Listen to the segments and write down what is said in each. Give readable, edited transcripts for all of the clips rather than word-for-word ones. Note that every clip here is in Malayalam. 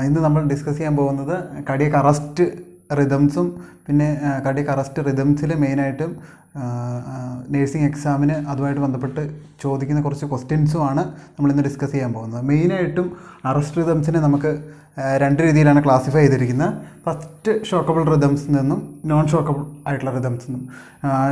ഇന്ന് നമ്മൾ ഡിസ്കസ് ചെയ്യാൻ പോകുന്നത് കാർഡിയക് അറസ്റ്റ് റിതംസും പിന്നെ കാർഡിയക് അറസ്റ്റ് റിതംസിൽ മെയിനായിട്ടും നേഴ്സിംഗ് എക്സാമിന് അതുമായിട്ട് ബന്ധപ്പെട്ട് ചോദിക്കുന്ന കുറച്ച് ക്വസ്റ്റ്യൻസുമാണ് നമ്മളിന്ന് ഡിസ്കസ് ചെയ്യാൻ പോകുന്നത്. മെയിനായിട്ടും അറസ്റ്റ് റിതംസിനെ നമുക്ക് രണ്ട് രീതിയിലാണ് ക്ലാസിഫൈ ചെയ്തിരിക്കുന്നത്. ഫസ്റ്റ് ഷോക്കബിൾ റിതംസിൽ നിന്നും നോൺ ഷോക്കബിൾ ആയിട്ടുള്ള റിതംസിൽ നിന്നും.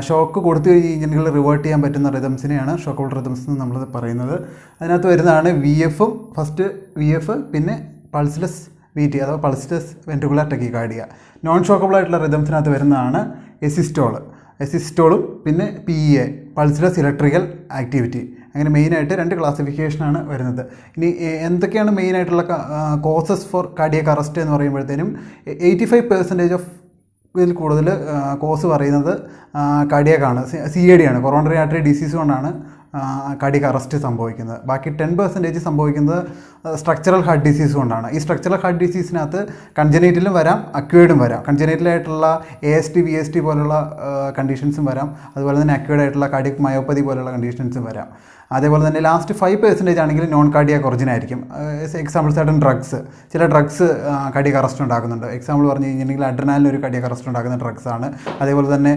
ഷോക്ക് കൊടുത്തു കഴിഞ്ഞിട്ടുണ്ടെങ്കിൽ റിവേർട്ട് ചെയ്യാൻ പറ്റുന്ന റിതംസിനെയാണ് ഷോക്കബിൾ റിതംസ് എന്ന് നമ്മൾ പറയുന്നത്. അതിനകത്ത് വരുന്നതാണ് വി എഫും, ഫസ്റ്റ് വി എഫ്, പിന്നെ പൾസ്ലെസ് വി ടി അഥവാ പൾസ്ലെസ് വെൻട്രിക്കുലർ ടെക്കികാർഡിയ. നോൺ ഷോക്കബിൾ ആയിട്ടുള്ള റിതംസിനകത്ത് വരുന്നതാണ് എസിസ്റ്റോളും പിന്നെ P E A, pulseless electrical activity. അങ്ങനെ മെയിനായിട്ട് രണ്ട് ക്ലാസിഫിക്കേഷനാണ് വരുന്നത്. ഇനി എന്തൊക്കെയാണ് മെയിനായിട്ടുള്ള കോസസ് ഫോർ കാർഡിയക് അറസ്റ്റ് എന്ന് പറയുമ്പോഴത്തേനും 85% ഓഫ് ഇതിൽ കൂടുതൽ കോസ് പറയുന്നത് കാർഡിയക്കാണ്, CAD ആണ്, കൊറോണറി ആർട്ടറി ഡിസീസ് കൊണ്ടാണ് കാർഡിയക് അറസ്റ്റ് സംഭവിക്കുന്നത്. ബാക്കി 10% സംഭവിക്കുന്നത് സ്ട്രക്ചറൽ ഹാർട്ട് ഡിസീസ് കൊണ്ടാണ്. ഈ സ്ട്രക്ചറൽ ഹാർട്ട് ഡിസീസിനകത്ത് കൺജനൈറ്റലും വരാം, അക്വേർഡും വരാം. കൺജനൈറ്റലായിട്ടുള്ള AST VST പോലുള്ള കണ്ടീഷൻസും വരാം. അതുപോലെ തന്നെ അക്വേർഡ് ആയിട്ടുള്ള കാർഡിയക് മയോപ്പതി പോലുള്ള കണ്ടീഷൻസും വരാം. അതേപോലെ തന്നെ ലാസ്റ്റ് 5% ആണെങ്കിൽ നോൺ കാർഡിയക് ഒറിജിൻ ആയിരിക്കും. എക്സാമ്പിൾ സർട്ടൻ ഡ്രഗ്സ്, ചില ഡ്രഗ്സ് കാർഡിയക് അറസ്റ്റ് ഉണ്ടാക്കുന്നുണ്ട്. എക്സാമ്പിൾ പറഞ്ഞു കഴിഞ്ഞിട്ടുണ്ടെങ്കിൽ അഡ്രിനാലിന് ഒരു കാർഡിയക് അറസ്റ്റ് ഉണ്ടാക്കുന്ന ഡ്രഗ്സാണ്. അതേപോലെ തന്നെ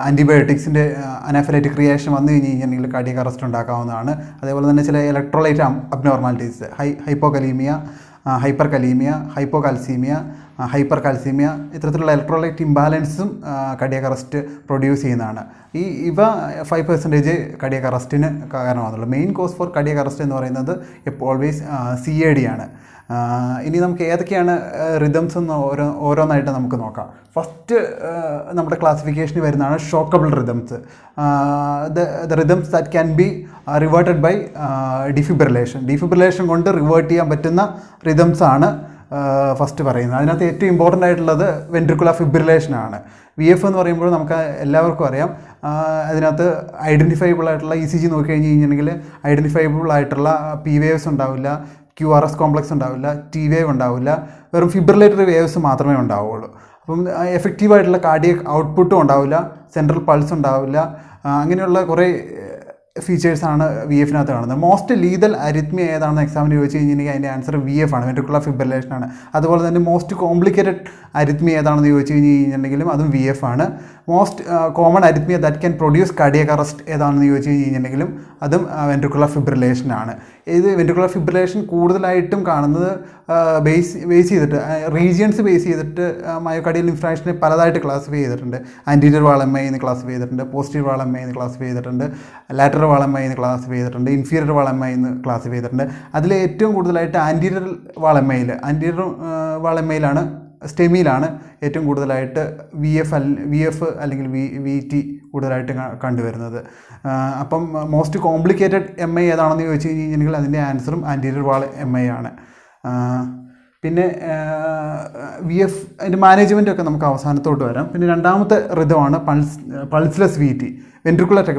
ആൻറ്റിബയോട്ടിക്സിൻ്റെ അനാഫിലറ്റിക് റിയാക്ഷൻ വന്നു കഴിഞ്ഞിട്ടുണ്ടെങ്കിൽ കാർഡിയക് അറസ്റ്റ് ഉണ്ടാക്കാവുന്നതാണ്. അതേപോലെ തന്നെ ചില electrolyte abnormalities, hypokalemia, hyperkalemia, hypocalcemia, hypercalcemia, ഇത്തരത്തിലുള്ള ഇലക്ട്രോലൈറ്റ് ഇംബാലൻസും കാർഡിയക് അറസ്റ്റ് പ്രൊഡ്യൂസ് ചെയ്യുന്നതാണ്. ഇവ 5% കാർഡിയക് അറസ്റ്റിന് കാരണമാകുന്നുള്ളൂ. Main cause for cardiac arrest എന്ന് പറയുന്നത് ഓൾവേസ് CAD ആണ്. ഇനി നമുക്ക് ഏതൊക്കെയാണ് റിതംസ് എന്ന് ഓരോന്നായിട്ട് നമുക്ക് നോക്കാം. ഫസ്റ്റ് നമ്മുടെ ക്ലാസിഫിക്കേഷന് വരുന്നതാണ് shockable rhythms. The rhythms that can be reverted by defibrillation കൊണ്ട് റിവേർട്ട് ചെയ്യാൻ പറ്റുന്ന റിതംസാണ് ഫസ്റ്റ് പറയുന്നത്. അതിനകത്ത് ഏറ്റവും ഇമ്പോർട്ടൻ്റ് ആയിട്ടുള്ളത് വെൻട്രിക്കുലർ ഫിബ്രിലേഷനാണ്. VF എന്ന് പറയുമ്പോൾ നമുക്ക് എല്ലാവർക്കും അറിയാം. അതിനകത്ത് ഐഡൻറ്റിഫൈബിൾ ആയിട്ടുള്ള ECG നോക്കി കഴിഞ്ഞ് കഴിഞ്ഞിട്ടുണ്ടെങ്കിൽ ഐഡൻറ്റിഫൈബിൾ ആയിട്ടുള്ള P വേവ്സ് ഉണ്ടാവില്ല, QRS കോംപ്ലക്സ് ഉണ്ടാവില്ല, T വേവ് ഉണ്ടാവില്ല, വെറും ഫിബ്രിലേറ്ററി വേവ്സ് മാത്രമേ ഉണ്ടാവുള്ളൂ. അപ്പം എഫക്റ്റീവായിട്ടുള്ള കാർഡിയക് ഔട്ട്പുട്ടും ഉണ്ടാവില്ല, സെൻട്രൽ പൾസ് ഉണ്ടാവില്ല. അങ്ങനെയുള്ള കുറേ ഫീച്ചേഴ്സാണ് VF-നകത്ത് കാണുന്നത്. മോസ്റ്റ് ലീതൽ അരിത്മിയ ഏതാണെന്ന് എക്സാമിന് ചോദിച്ചു കഴിഞ്ഞിട്ടുണ്ടെങ്കിൽ അതിൻ്റെ ആൻസർ VF ആണ്, വെൻട്രിക്കുലർ ഫിബ്രിലേഷനാണ്. അതുപോലെ തന്നെ മോസ്റ്റ് കോംപ്ലിക്കേറ്റഡ് അരിത്മിയ ഏതാണെന്ന് ചോദിച്ചു കഴിഞ്ഞിട്ടുണ്ടെങ്കിലും അതും VF ആണ്. Most common അരിത്മിയ that can produce cardiac arrest ഏതാണെന്ന് ചോദിച്ചു കഴിഞ്ഞിട്ടുണ്ടെങ്കിലും അതും വെൻട്രിക്കുലർ ഫിബ്രിലേഷനാണ്. ഇത് വെൻട്രിക്കുലർ ഫിബ്രിലേഷൻ കൂടുതലായിട്ടും കാണുന്നത് ബേസ് ചെയ്തിട്ട്, റീജിയൻസ് ബേസ് ചെയ്തിട്ട് മയോകാർഡിയൽ ഇൻഫ്രാക്ഷനെ പലതായിട്ട് ക്ലാസിഫൈ ചെയ്തിട്ടുണ്ട്. ആൻറ്റീരിയർ വാൾ MI എന്ന് ക്ലാസിഫൈ ചെയ്തിട്ടുണ്ട്, പോസ്റ്റീരിയർ വാൾ MI എന്ന് ക്ലാസിഫൈ ചെയ്തിട്ടുണ്ട്, ലാറ്ററൽ വാൾ MI എന്ന് ക്ലാസിഫൈ ചെയ്തിട്ടുണ്ട്, ഇൻഫീരിയർ വാൾ MI എന്ന് ക്ലാസിഫൈ ചെയ്തിട്ടുണ്ട്. അതിൽ ഏറ്റവും കൂടുതലായിട്ട് ആൻറ്റീരിയർ വാൾ MI യിലാണ്, സ്റ്റെമിയിലാണ് ഏറ്റവും കൂടുതലായിട്ട് VF അല്ലെങ്കിൽ VT കൂടുതലായിട്ട് കണ്ടുവരുന്നത്. അപ്പം മോസ്റ്റ് കോംപ്ലിക്കേറ്റഡ് MI ഏതാണെന്ന് ചോദിച്ചു കഴിഞ്ഞിട്ടുണ്ടെങ്കിൽ അതിൻ്റെ ആൻസറും ആൻറ്റീരിയർ വാൾ MI ആണ്. പിന്നെ VF അതിൻ്റെ മാനേജ്മെൻറ്റൊക്കെ നമുക്ക് അവസാനത്തോട്ട് വരാം. പിന്നെ രണ്ടാമത്തെ റിതമാണ് pulseless VT,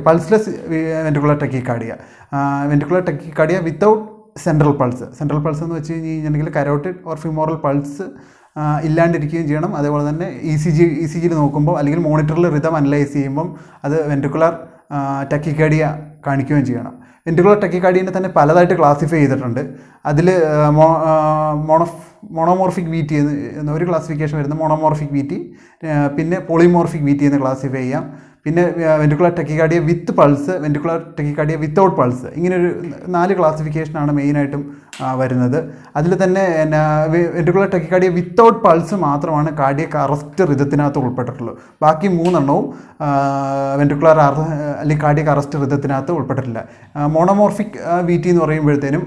pulseless ventricular tachycardia. Ventricular tachycardia without central pulse എന്ന് വെച്ച് കഴിഞ്ഞിട്ടുണ്ടെങ്കിൽ കരോട്ടിഡ് ഓർ ഫിമോറൽ പൾസ് ഇല്ലാണ്ടിരിക്കുകയും ചെയ്യണം. അതേപോലെ തന്നെ ECGയിൽ നോക്കുമ്പോൾ അല്ലെങ്കിൽ മോണിറ്ററിൽ റിതം അനലൈസ് ചെയ്യുമ്പം അത് വെൻട്രിക്കുലർ ടെക്കികാർഡിയ കാണിക്കുകയും ചെയ്യണം. വെൻട്രിക്കുലർ ടെക്കികാർഡിയനെ തന്നെ പലതായിട്ട് ക്ലാസിഫൈ ചെയ്തിട്ടുണ്ട്. അതിൽ മോണോമോർഫിക് VT എന്ന ഒരു ക്ലാസിഫിക്കേഷൻ വരുന്നത് മോണോമോർഫിക് VT, പിന്നെ പോളിമോർഫിക് VT എന്ന് ക്ലാസിഫൈ ചെയ്യാം. പിന്നെ വെൻട്രിക്കുലർ ടെക്കികാർഡിയ വിത്ത് pulse, ventricular tachycardia without pulse, ഇങ്ങനൊരു 4 ക്ലാസിഫിക്കേഷനാണ് മെയിനായിട്ടും വരുന്നത്. അതിൽ തന്നെ വെൻട്രിക്കുലർ ടെക്കികാർഡിയ വിത്തൗട്ട് പൾസ് മാത്രമാണ് കാർഡിയക് അറസ്റ്റ് റിതത്തിനകത്ത് ഉൾപ്പെട്ടിട്ടുള്ളൂ. ബാക്കി 3 എണ്ണവും വെൻട്രിക്കുലർ അല്ലെങ്കിൽ കാർഡിയക് അറസ്റ്റ് റിതത്തിനകത്ത് ഉൾപ്പെട്ടിട്ടില്ല. മോണോമോർഫിക് VT എന്ന് പറയുമ്പോഴത്തേനും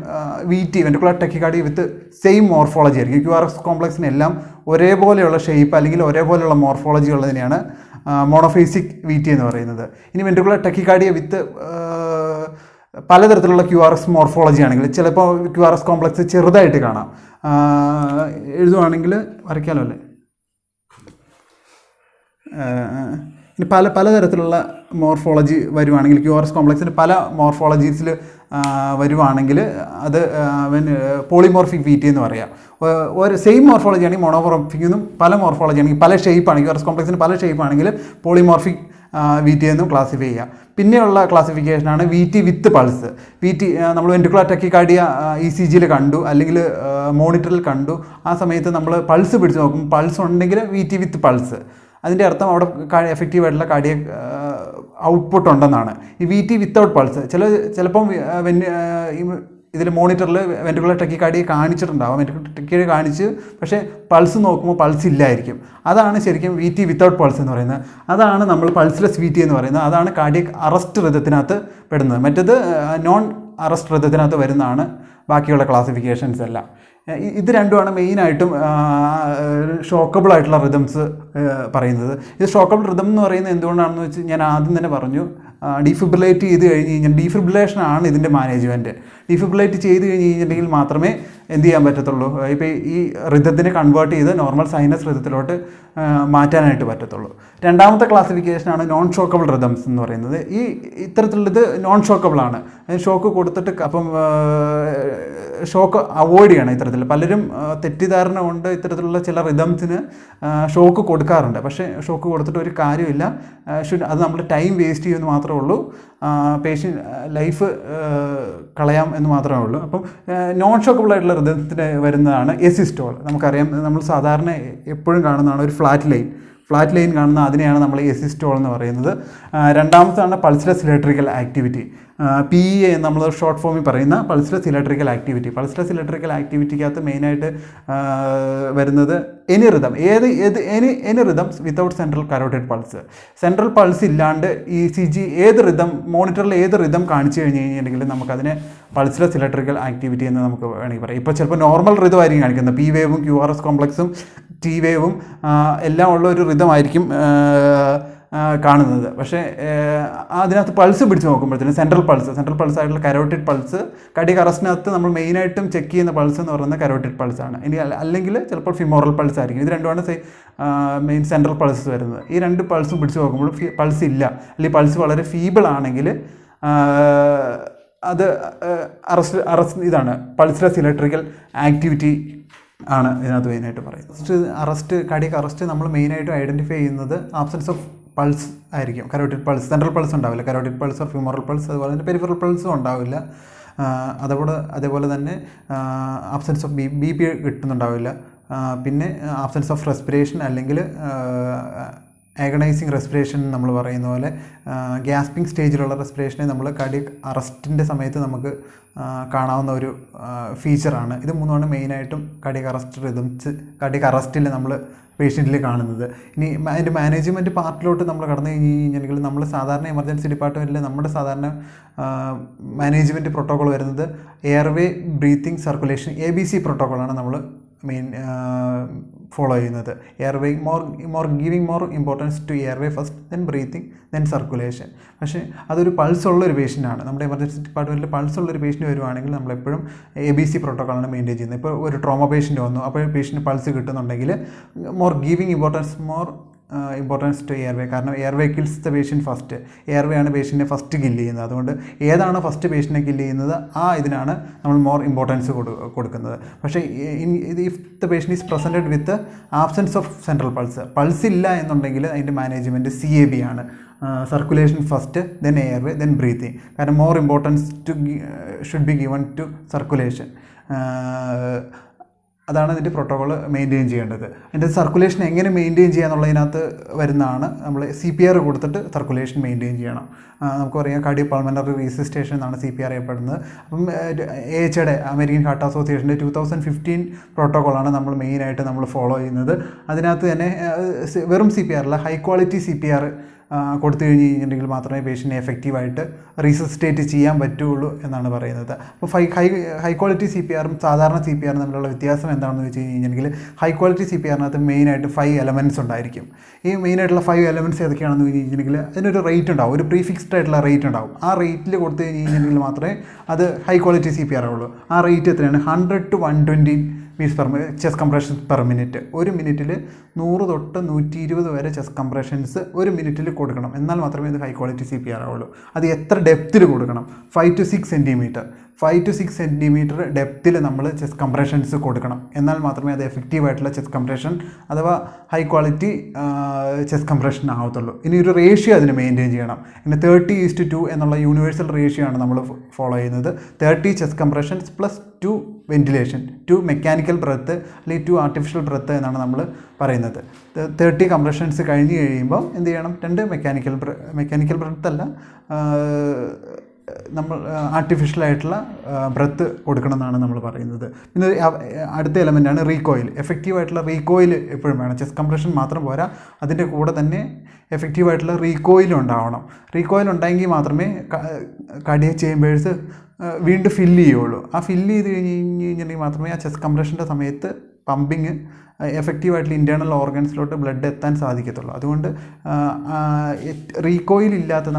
വെൻട്രിക്കുലർ ടെക്കികാർഡിയ വിത്ത് സെയിം മോർഫോളജി ആയിരിക്കും. QRS കോംപ്ലക്സിനെല്ലാം ഒരേപോലെയുള്ള ഷേപ്പ് അല്ലെങ്കിൽ ഒരേപോലെയുള്ള മോർഫോളജി ഉള്ളതിനെയാണ് മോണോഫേസിക് VT എന്ന് പറയുന്നത്. ഇനി വെൻട്രിക്കുലർ ടെക്കികാർഡിയ വിത്ത് പലതരത്തിലുള്ള QRS മോർഫോളജി ആണെങ്കിൽ ചിലപ്പോൾ QRS കോംപ്ലക്സ് ചെറുതായിട്ട് കാണാം. എഴുതുവാണെങ്കിൽ വരയ്ക്കാമല്ലോ അല്ലേ. ഇനി പലതരത്തിലുള്ള മോർഫോളജി വരുവാണെങ്കിൽ QRS കോംപ്ലക്സിന് പല മോർഫോളജീസിൽ വരുവാണെങ്കിൽ അത് പോളിമോർഫിക് VT എന്ന് പറയാം. ഒരു സെയിം മോർഫോളജി ആണെങ്കിൽ മോണോമോർഫിക് എന്നും, പല മോർഫോളജി ആണെങ്കിൽ പല ഷേപ്പ് ആണെങ്കിൽ QRS കോംപ്ലക്സിന് പല ഷേപ്പ് ആണെങ്കിൽ പോളിമോർഫിക് VT എന്നും ക്ലാസിഫൈ ചെയ്യുക. പിന്നെയുള്ള ക്ലാസിഫിക്കേഷനാണ് VT വിത്ത് പൾസ്. VT നമ്മൾ വെൻട്രിക്കുലർ ടക്കിക്കാർഡിയ ECGയിൽ കണ്ടു, അല്ലെങ്കിൽ മോണിറ്ററിൽ കണ്ടു. ആ സമയത്ത് നമ്മൾ പൾസ് പിടിച്ച് നോക്കും, പൾസ് ഉണ്ടെങ്കിൽ VT വിത്ത് പൾസ്. അതിൻ്റെ അർത്ഥം അവിടെ എഫക്റ്റീവായിട്ടുള്ള കാർഡിയക് ഔട്ട്പുട്ട് ഉണ്ടെന്നാണ്. ഈ VT വിത്തൗട്ട് പൾസ് ചിലപ്പം ഇതിൽ മോണിറ്ററിൽ വെൻട്രിക്കുലർ ടക്കിക്കാർഡിയ കാണിച്ചിട്ടുണ്ടാവും, വെൻട്രിക്കുലർ ടക്കിക്കാർഡിയ കാണിച്ച്, പക്ഷേ പൾസ് നോക്കുമ്പോൾ പൾസ് ഇല്ലായിരിക്കും. അതാണ് ശരിക്കും VT വിത്തൗട്ട് പൾസ് എന്ന് പറയുന്നത്. അതാണ് നമ്മൾ പൾസ്ലെസ് VT എന്ന് പറയുന്നത്. അതാണ് കാർഡിയക് അറസ്റ്റ് റിതത്തിനകത്ത് പെടുന്നത്. മറ്റേത് നോൺ അറസ്റ്റ് റിതത്തിനകത്ത് വരുന്നതാണ് ബാക്കിയുള്ള ക്ലാസിഫിക്കേഷൻസ് എല്ലാം. ഇത് രണ്ടുമാണ് മെയിനായിട്ടും ഷോക്കബിൾ ആയിട്ടുള്ള റിതംസ് പറയുന്നത്. ഇത് ഷോക്കബിൾ റിതം എന്ന് പറയുന്നത് എന്തുകൊണ്ടാണെന്ന് വെച്ച് ഞാൻ ആദ്യം തന്നെ പറഞ്ഞു. ഡീഫിബ്രിലേറ്റ് ചെയ്ത് കഴിഞ്ഞ് കഴിഞ്ഞാൽ ഡീഫിബ്രിലേഷനാണ് ഇതിൻ്റെ മാനേജ്മെൻറ്റ്. ഡീഫിബ്രിലേറ്റ് ചെയ്ത് കഴിഞ്ഞ് കഴിഞ്ഞിട്ടുണ്ടെങ്കിൽ മാത്രമേ എന്ത് ചെയ്യാൻ പറ്റത്തുള്ളൂ, ഇപ്പോൾ ഈ റിതത്തിനെ കൺവേർട്ട് ചെയ്ത് നോർമൽ സൈനസ് റിതത്തിലോട്ട് മാറ്റാനായിട്ട് പറ്റത്തുള്ളൂ. രണ്ടാമത്തെ ക്ലാസിഫിക്കേഷനാണ് നോൺ ഷോക്കബിൾ റിതംസ് എന്ന് പറയുന്നത്. ഈ ഇത്തരത്തിലുള്ളത് നോൺ ഷോക്കബിളാണ്. ഷോക്ക് കൊടുത്തിട്ട് അപ്പം ഷോക്ക് അവോയ്ഡ് ചെയ്യണം. ഇത്തരത്തിൽ പലരും തെറ്റിദ്ധാരണ കൊണ്ട് ഇത്തരത്തിലുള്ള ചില റിതംസിന് ഷോക്ക് കൊടുക്കാറുണ്ട്. പക്ഷേ ഷോക്ക് കൊടുത്തിട്ട് ഒരു കാര്യമില്ല. അത് നമ്മൾ ടൈം വേസ്റ്റ് ചെയ്യുമെന്ന് മാത്രമേ ഉള്ളൂ, പേഷ്യൻ്റ് ലൈഫ് കളയാം എന്ന് മാത്രമേ ഉള്ളൂ. അപ്പം നോൺ ഷോക്കബിൾ ആയിട്ടുള്ള റിതത്തിന് വരുന്നതാണ് എസിസ്റ്റോൾ. നമുക്കറിയാം, നമ്മൾ സാധാരണ എപ്പോഴും കാണുന്നതാണ് ഒരു ഫ്ലാറ്റ് ലൈൻ കാണുന്ന അതിനെയാണ് നമ്മൾ എസിസ്റ്റോൾ എന്ന് പറയുന്നത്. രണ്ടാമത്താണ് പൾസ്ലെസ് ഇലക്ട്രിക്കൽ ആക്ടിവിറ്റി, PEA എന്ന് നമ്മൾ ഷോർട്ട് ഫോമിൽ പറയുന്ന pulseless electrical activity. Pulseless electrical ആക്ടിവിറ്റിക്കകത്ത് മെയിനായിട്ട് വരുന്നത് any rhythm, any rhythms without central carotid pulse. Central pulse ഇല്ലാണ്ട് ECG ഏത് റിതം, മോണിറ്ററിൽ ഏത് റിതം കാണിച്ചു കഴിഞ്ഞ് കഴിഞ്ഞിട്ടുണ്ടെങ്കിൽ നമുക്കതിനെ പൾസ്ലെസ് ഇലക്ട്രിക്കൽ ആക്ടിവിറ്റി എന്ന് നമുക്ക് വേണമെങ്കിൽ പറയാം. ഇപ്പോൾ ചിലപ്പോൾ നോർമൽ റിതമായിരിക്കും കാണിക്കുന്നത്, P വേവും QRS കോംപ്ലക്സും T വേവും എല്ലാം ഉള്ള ഒരു റിതമായിരിക്കും കാണുന്നത്. പക്ഷേ അതിനകത്ത് പൾസ് പിടിച്ച് നോക്കുമ്പോഴത്തേനും സെൻട്രൽ പൾസ് ആയിട്ടുള്ള കരോട്ടിഡ് പൾസ്, കാർഡിയക് അറസ്റ്റിനകത്ത് നമ്മൾ മെയിനായിട്ടും ചെക്ക് ചെയ്യുന്ന പൾസ് എന്ന് പറയുന്നത് കരോട്ടിഡ് പൾസാണ്. ഇനി അല്ലെങ്കിൽ ചിലപ്പോൾ ഫിമോറൽ പൾസ് ആയിരിക്കും. ഇത് രണ്ടുമാണ് മെയിൻ സെൻട്രൽ പൾസ് വരുന്നത്. ഈ രണ്ട് പൾസും പിടിച്ച് നോക്കുമ്പോൾ പൾസ് ഇല്ല, അല്ലെങ്കിൽ പൾസ് വളരെ ഫീബിൾ ആണെങ്കിൽ അത് അറസ്റ്റ് ഇതാണ് പൾസ്ലെസ് ഇലക്ട്രിക്കൽ ആക്ടിവിറ്റി ആണ് ഇതിനകത്ത് മെയിനായിട്ട് പറയുന്നത്. കാർഡിയക് അറസ്റ്റ് നമ്മൾ മെയിനായിട്ട് ഐഡൻറ്റിഫൈ ചെയ്യുന്നത് ആബ്സെൻസ് ഓഫ് പൾസ് ആയിരിക്കും. കരോട്ടിഡ് പൾസ്, സെൻട്രൽ പൾസ് ഉണ്ടാവില്ല. Carotid pulse or femoral pulse, അതുപോലെ തന്നെ പെരിഫറൽ പൾസും ഉണ്ടാവില്ല. അതേപോലെ തന്നെ ആബ്സെൻസ് ഓഫ് BP കിട്ടുന്നുണ്ടാവില്ല. പിന്നെ ആബ്സെൻസ് ഓഫ് റെസ്പിറേഷൻ, അല്ലെങ്കിൽ ആഗണൈസിങ് റെസ്പിറേഷൻ നമ്മൾ പറയുന്ന പോലെ ഗ്യാസ്പിംഗ് സ്റ്റേജിലുള്ള റെസ്പിറേഷനെ നമ്മൾ കാർഡിയക് അറസ്റ്റിൻ്റെ സമയത്ത് നമുക്ക് കാണാവുന്ന ഒരു ഫീച്ചറാണ്. ഇത് മൂന്നുമാണ് മെയിനായിട്ടും കാർഡിയക് അറസ്റ്റ് റിതംസ്, കാർഡിയക് അറസ്റ്റിൽ നമ്മൾ പേഷ്യൻറ്റിൽ കാണുന്നത്. ഇനി അതിൻ്റെ മാനേജ്മെൻറ്റ് പാർട്ടിലോട്ട് നമ്മൾ കടന്നു കഴിഞ്ഞിട്ടുണ്ടെങ്കിൽ നമ്മൾ സാധാരണ എമർജൻസി ഡിപ്പാർട്ട്മെൻറ്റിൽ നമ്മുടെ സാധാരണ മാനേജ്മെൻറ്റ് പ്രോട്ടോക്കോൾ വരുന്നത് എയർവേ, ബ്രീത്തിങ്, സർക്കുലേഷൻ, ABC പ്രോട്ടോക്കോളാണ് നമ്മൾ മെയിൻ ഫോളോ ചെയ്യുന്നത്. Airway giving more importance to airway first, then breathing, then circulation. പക്ഷേ അതൊരു പൾസുള്ളൊരു പേഷ്യൻ്റാണ്. നമ്മുടെ എമർജൻസി ഡിപ്പാർട്ട്മെൻറ്റിൽ പൾസുള്ളൊരു പേഷ്യൻ്റ് വരുവാണെങ്കിൽ നമ്മളെപ്പോഴും ABC പ്രോട്ടോക്കോളാണ് മെയിൻറ്റെയിൻ ചെയ്യുന്നത്. ഇപ്പോൾ ഒരു ട്രോമ പേഷ്യൻ്റ് വന്നു, അപ്പോൾ പേഷ്യൻ്റ് പൾസ് കിട്ടുന്നുണ്ടെങ്കിൽ ഗിവിങ് ഇമ്പോർട്ടൻസ് ടു എയർവേ. കാരണം airway kills the patient first. Airway ആണ് പേഷ്യൻറ്റിനെ ഫസ്റ്റ് കില്ല് ചെയ്യുന്നത്. അതുകൊണ്ട് ഏതാണ് ഫസ്റ്റ് പേഷ്യൻറ്റിനെ കില്ല് ചെയ്യുന്നത് ഇതിനാണ് നമ്മൾ മോർ ഇമ്പോർട്ടൻസ് കൊടുക്കുന്നത്. പക്ഷേ if the patient is presented with absence of central pulse ഇല്ല എന്നുണ്ടെങ്കിൽ അതിൻ്റെ മാനേജ്മെൻറ്റ് CAB ആണ്. Circulation first, then airway, then breathing. കാരണം more importance should be given to circulation. അതാണ് ഇതിൻ്റെ പ്രോട്ടോകോൾ മെയിൻറ്റെയിൻ ചെയ്യേണ്ടത്. അതിൻ്റെ സർക്കുലേഷൻ എങ്ങനെ മെയിൻറ്റെയിൻ ചെയ്യുക എന്നുള്ളതിനകത്ത് വരുന്നതാണ് നമ്മൾ CPR കൊടുത്തിട്ട് സർക്കുലേഷൻ മെയിൻറ്റെയിൻ ചെയ്യണം. നമുക്കറിയാം കാർഡിയോ പൾമനറി റീസിസ്റ്റേഷൻ എന്നാണ് CPR അറിയപ്പെടുന്നത്. അപ്പം AHA അമേരിക്കൻ ഹാർട്ട് അസോസിയേഷൻ്റെ 2015 പ്രോട്ടോകോളാണ് നമ്മൾ മെയിനായിട്ട് നമ്മൾ ഫോളോ ചെയ്യുന്നത്. അതിനകത്ത് തന്നെ വെറും CPR അല്ല, ഹൈ ക്വാളിറ്റി CPR കൊടുത്തു കഴിഞ്ഞ് കഴിഞ്ഞിട്ടുണ്ടെങ്കിൽ മാത്രമേ പേഷ്യൻറ്റിനെ എഫക്റ്റീവായിട്ട് റീസസിറ്റേറ്റ് ചെയ്യാൻ പറ്റുള്ളൂ എന്നാണ് പറയുന്നത്. അപ്പോൾ ഹൈ ക്വാളിറ്റി CPRും സാധാരണ CPRും തമ്മിലുള്ള വ്യത്യാസം എന്താണെന്ന് വെച്ച് കഴിഞ്ഞിട്ടുണ്ടെങ്കിൽ ഹൈ ക്വാളിറ്റി CPRനകത്ത് മെയിനായിട്ട് 5 എലമെൻറ്റ്സ് ഉണ്ടായിരിക്കും. ഈ മെയിനായിട്ടുള്ള 5 എലമെൻറ്റ്സ് ഏതൊക്കെയാണെന്ന് കഴിഞ്ഞിട്ടുണ്ടെങ്കിൽ അതിനൊരു റേറ്റ് ഉണ്ടാവും, ഒരു പ്രീഫിക്സ്ഡ് ആയിട്ടുള്ള റേറ്റ് ഉണ്ടാവും. ആ റേറ്റിൽ കൊടുത്തു കഴിഞ്ഞ് കഴിഞ്ഞിട്ടുണ്ടെങ്കിൽ മാത്രമേ അത് ഹൈ ക്വാളിറ്റി CPR ആവുള്ളൂ. ആ റേറ്റ് എത്രയാണ്? 100 to 120 chest compressions per minute. ഒരു മിനിറ്റിൽ 100 തൊട്ട് 120 വരെ ചെസ്റ്റ് കംപ്രഷൻസ് ഒരു മിനിറ്റിൽ കൊടുക്കണം. എന്നാൽ മാത്രമേ ഇത് ഹൈ ക്വാളിറ്റി CPR ആവുള്ളൂ. അത് എത്ര ഡെപ്തിൽ കൊടുക്കണം? 5 to 6 സെൻറ്റിമീറ്റർ. 5 to 6 സെൻറ്റിമീറ്റർ ഡെപ്തിൽ നമ്മൾ ചെസ്റ്റ് കംപ്രഷൻസ് കൊടുക്കണം. എന്നാൽ മാത്രമേ അത് എഫക്റ്റീവായിട്ടുള്ള ചെസ്റ്റ് കംപ്രഷൻ അഥവാ ഹൈ ക്വാളിറ്റി ചെസ്റ്റ് കംപ്രഷൻ ആവത്തുള്ളൂ. ഇനി ഒരു റേഷ്യോ അതിന് മെയിൻറ്റെയിൻ ചെയ്യണം. ഇനി 30:2 എന്നുള്ള യൂണിവേഴ്സൽ റേഷ്യോ ആണ് നമ്മൾ ഫോളോ ചെയ്യുന്നത്. 30 chest compressions plus 2 ventilation, 2 mechanical breath അല്ലെങ്കിൽ 2 ആർട്ടിഫിഷ്യൽ ബ്രത്ത് എന്നാണ് നമ്മൾ പറയുന്നത്. 30 കംപ്രഷൻസ് കഴിഞ്ഞ് കഴിയുമ്പോൾ എന്ത് ചെയ്യണം? 2 മെക്കാനിക്കൽ ബ്രത്ത് അല്ല, നമ്മൾ ആർട്ടിഫിഷ്യലായിട്ടുള്ള ബ്രത്ത് കൊടുക്കണം എന്നാണ് നമ്മൾ പറയുന്നത്. പിന്നെ അടുത്ത എലമെൻ്റാണ് റീകോയിൽ. എഫക്റ്റീവായിട്ടുള്ള റീകോയിൽ എപ്പോഴും വേണം. ചെസ്റ്റ് കംപ്രഷൻ മാത്രം പോരാ, അതിൻ്റെ കൂടെ തന്നെ എഫക്റ്റീവായിട്ടുള്ള റീകോയിലും ഉണ്ടാവണം. റീകോയിൽ ഉണ്ടെങ്കിൽ മാത്രമേ കാർഡിയക് ചേമ്പേഴ്സ് വീണ്ടും ഫില്ല് ചെയ്യുള്ളൂ. ആ ഫില്ല് ചെയ്ത് കഴിഞ്ഞിട്ടുണ്ടെങ്കിൽ മാത്രമേ ആ ചെസ്റ്റ് കംപ്രഷൻ്റെ സമയത്ത് പമ്പിങ് എഫക്റ്റീവായിട്ടുള്ള ഇൻറ്റേർണൽ ഓർഗൻസിലോട്ട് ബ്ലഡ് എത്താൻ സാധിക്കത്തുള്ളൂ. അതുകൊണ്ട് റീകോയിൽ ഇല്ലാത്ത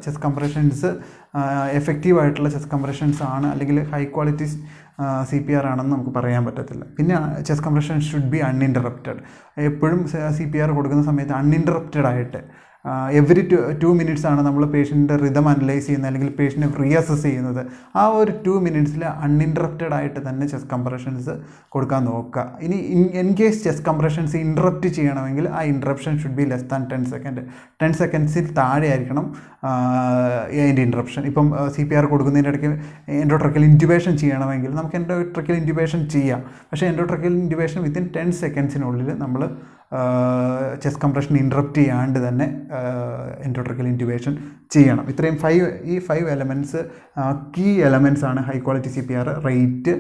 ചെസ്റ്റ് കംപ്രഷൻസ് എഫക്റ്റീവായിട്ടുള്ള ചെസ്റ്റ് കംപ്രഷൻസ് ആണ്, അല്ലെങ്കിൽ ഹൈ ക്വാളിറ്റി CPR ആണെന്ന് നമുക്ക് പറയാൻ പറ്റത്തില്ല. പിന്നെ chest compression should be uninterrupted. എപ്പോഴും CPR കൊടുക്കുന്ന സമയത്ത് അൺഇൻറ്ററപ്റ്റഡ് ആയിട്ട് എവറി 2 minutes ആണ് നമ്മൾ പേഷ്യൻ്റെ റിതം അനലൈസ് ചെയ്യുന്നത്, അല്ലെങ്കിൽ പേഷ്യനെ റീഅസസ് ചെയ്യുന്നത്. ആ ഒരു 2 minutes അൺഇൻറ്ററപ്റ്റഡ് ആയിട്ട് തന്നെ ചെസ്റ്റ് കംപ്രഷൻസ് കൊടുക്കാൻ നോക്കുക. ഇനി in case chest compressions interrupt ചെയ്യണമെങ്കിൽ ആ ഇൻറ്ററപ്ഷൻ ഷുഡ് ബി ലെസ് ദാൻ 10 സെക്കൻഡ്സിൽ താഴെ ആയിരിക്കണം അതിൻ്റെ ഇൻറ്ററപ്ഷൻ. ഇപ്പം CPR കൊടുക്കുന്നതിൻ്റെ ഇടയ്ക്ക് എൻഡോട്രക്കൽ ഇൻറ്റുബേഷൻ ചെയ്യണമെങ്കിൽ നമുക്ക് എൻഡോട്രക്കൽ ഇൻറ്റുബേഷൻ ചെയ്യാം. പക്ഷേ എൻഡോട്രക്കൽ ഇൻറ്റുബേഷൻ വിത്തിൻ 10 സെക്കൻഡ്സിനുള്ളിൽ നമ്മൾ ചെസ്റ്റ് കംപ്രഷൻ ഇൻറ്ററപ്റ്റ് ചെയ്യാണ്ട് തന്നെ എൻഡോട്രക്കൽ ഇൻറ്റുബേഷൻ ചെയ്യണം. ഇത്രയും 5 എലമെൻറ്റ്സ് കീ എലമെൻറ്റ്സ് ആണ് high quality CPR. Rate,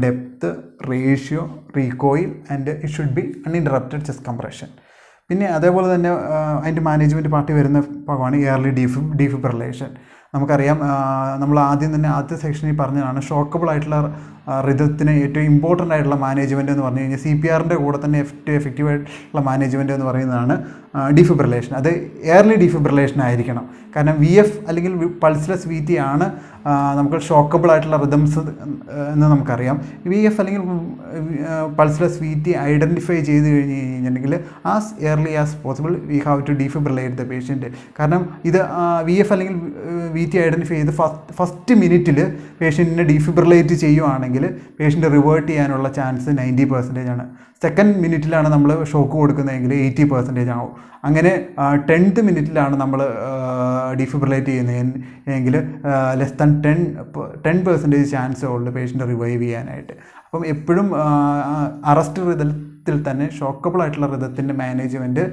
depth, ratio, recoil and it should be uninterrupted chest compression. പിന്നെ അതേപോലെ തന്നെ അതിൻ്റെ മാനേജ്മെൻറ്റ് പാർട്ടി വരുന്ന ഭാഗമാണ് എയർലി ഡീഫിബ്രിലേഷൻ. നമുക്കറിയാം, നമ്മൾ ആദ്യത്തെ സെക്ഷനിൽ പറഞ്ഞതാണ് ഷോക്കബിൾ ആയിട്ടുള്ള റിതത്തിന് ഏറ്റവും ഇമ്പോർട്ടൻ്റ് ആയിട്ടുള്ള മാനേജ്മെൻറ്റ് എന്ന് പറഞ്ഞു കഴിഞ്ഞാൽ CPRൻ്റെ കൂടെ തന്നെ എഫക്റ്റീവ് ആയിട്ടുള്ള മാനേജ്മെൻറ്റ് എന്ന് പറയുന്നതാണ് ഡീഫിബ്രിലേഷൻ. അത് എയർലി ഡീഫിബ്രിലേഷൻ ആയിരിക്കണം. കാരണം VF അല്ലെങ്കിൽ പൾസ്ലെസ് VT ആണ് നമുക്ക് ഷോക്കബിൾ ആയിട്ടുള്ള റിതംസ് എന്ന് നമുക്കറിയാം. VF അല്ലെങ്കിൽ പൾസ്ലെസ് VT ഐഡൻറ്റിഫൈ ചെയ്ത് കഴിഞ്ഞ് കഴിഞ്ഞിട്ടുണ്ടെങ്കിൽ as early as possible we have to defibrillate the patient. കാരണം ഇത് VF അല്ലെങ്കിൽ VT ഐഡൻറ്റിഫൈ ചെയ്ത് ഫസ്റ്റ് മിനിറ്റിൽ പേഷ്യൻറ്റിനെ ഡീഫിബ്രിലേറ്റ് ചെയ്യുവാണെങ്കിൽ പേഷ്യൻ്റ് റിവേർട്ട് ചെയ്യാനുള്ള ചാൻസ് 90% ആണ്. സെക്കൻഡ് മിനിറ്റിലാണ് നമ്മൾ ഷോക്ക് കൊടുക്കുന്നതെങ്കിൽ 80% ആവും. അങ്ങനെ 10th മിനിറ്റിലാണ് നമ്മൾ ഡീഫിബ്രിലേറ്റ് ചെയ്യുന്നതെങ്കിൽ ലെസ് ദാൻ 10% ചാൻസേ ഉള്ളൂ പേഷ്യൻ്റ് റിവൈവ് ചെയ്യാനായിട്ട്. അപ്പം എപ്പോഴും അറസ്റ്റ് റിതത്തിൽ തന്നെ ഷോക്കബിൾ ആയിട്ടുള്ള റിതത്തിൻ്റെ മാനേജ്മെൻറ്റ്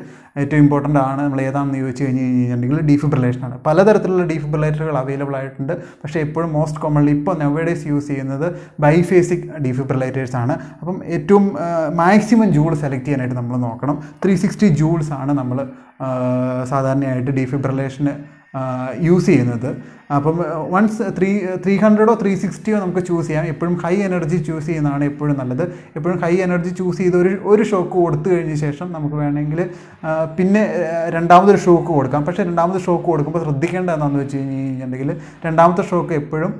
ഏറ്റവും ഇമ്പോർട്ടൻ്റ് ആണ്. നമ്മൾ ഏതാണെന്ന് ചോദിച്ചു കഴിഞ്ഞിട്ടുണ്ടെങ്കിൽ ഡീഫിബ്രിലേഷനാണ്. പലതരത്തിലുള്ള ഡീഫിബ്രിലേറ്ററുകൾ അവൈലബിൾ ആയിട്ടുണ്ട്. പക്ഷേ എപ്പോഴും മോസ്റ്റ് കോമൺലി ഇപ്പോൾ നവഡേയ്സ് യൂസ് ചെയ്യുന്നത് ബൈഫേസിക് ഡീഫിബ്രിലേറ്റേഴ്സ് ആണ്. അപ്പം ഏറ്റവും മാക്സിമം ജൂൾ സെലക്ട് ചെയ്യാനായിട്ട് നമ്മൾ നോക്കണം. 360 joules ആണ് നമ്മൾ സാധാരണയായിട്ട് ഡീഫിബ്രിലേഷന് യൂസ് ചെയ്യുന്നത്. അപ്പം വൺസ് 300 360 നമുക്ക് ചൂസ് ചെയ്യാം. എപ്പോഴും ഹൈ എനർജി ചൂസ് ചെയ്യുന്നതാണ് എപ്പോഴും നല്ലത്. എപ്പോഴും ഹൈ എനർജി ചൂസ് ചെയ്ത് ഒരു ഷോക്ക് കൊടുത്തു കഴിഞ്ഞ ശേഷം നമുക്ക് വേണമെങ്കിൽ പിന്നെ രണ്ടാമതൊരു ഷോക്ക് കൊടുക്കാം. പക്ഷേ രണ്ടാമത് ഷോക്ക് കൊടുക്കുമ്പോൾ ശ്രദ്ധിക്കേണ്ടത് എന്താണെന്ന് വെച്ച് കഴിഞ്ഞിട്ടുണ്ടെങ്കിൽ രണ്ടാമത്തെ ഷോക്ക് എപ്പോഴും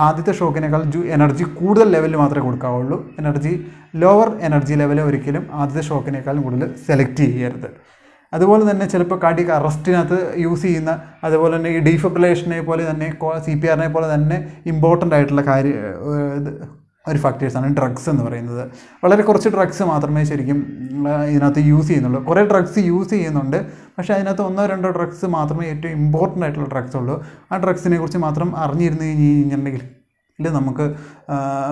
ആദ്യത്തെ ഷോക്കിനേക്കാൾ എനർജി കൂടുതൽ ലെവലിൽ മാത്രമേ കൊടുക്കാവുള്ളൂ. ലോവർ എനർജി ലെവൽ ഒരിക്കലും ആദ്യത്തെ ഷോക്കിനേക്കാളും കൂടുതൽ സെലക്ട് ചെയ്യരുത്. അതുപോലെ തന്നെ ചിലപ്പോൾ കാർഡിയക് അറസ്റ്റിനകത്ത് യൂസ് ചെയ്യുന്ന, അതുപോലെ തന്നെ ഈ ഡീഫിബ്രിലേഷനെ പോലെ തന്നെ CPRനെ പോലെ തന്നെ ഇമ്പോർട്ടൻ്റ് ആയിട്ടുള്ള ഒരു ഫാക്ടേഴ്സാണ് ഡ്രഗ്സ് എന്ന് പറയുന്നത്. വളരെ കുറച്ച് ഡ്രഗ്സ് മാത്രമേ ശരിക്കും ഇതിനകത്ത് യൂസ് ചെയ്യുന്നുള്ളൂ. കുറേ ഡ്രഗ്സ് യൂസ് ചെയ്യുന്നുണ്ട്, പക്ഷേ അതിനകത്ത് 1-2 ഡ്രഗ്സ് മാത്രമേ ഏറ്റവും ഇമ്പോർട്ടൻ്റ് ആയിട്ടുള്ള ഡ്രഗ്സ് ഉള്ളൂ. ആ ഡ്രഗ്സിനെ കുറിച്ച് മാത്രം അറിഞ്ഞിരുന്നു കഴിഞ്ഞിട്ടുണ്ടെങ്കിൽ നമുക്ക്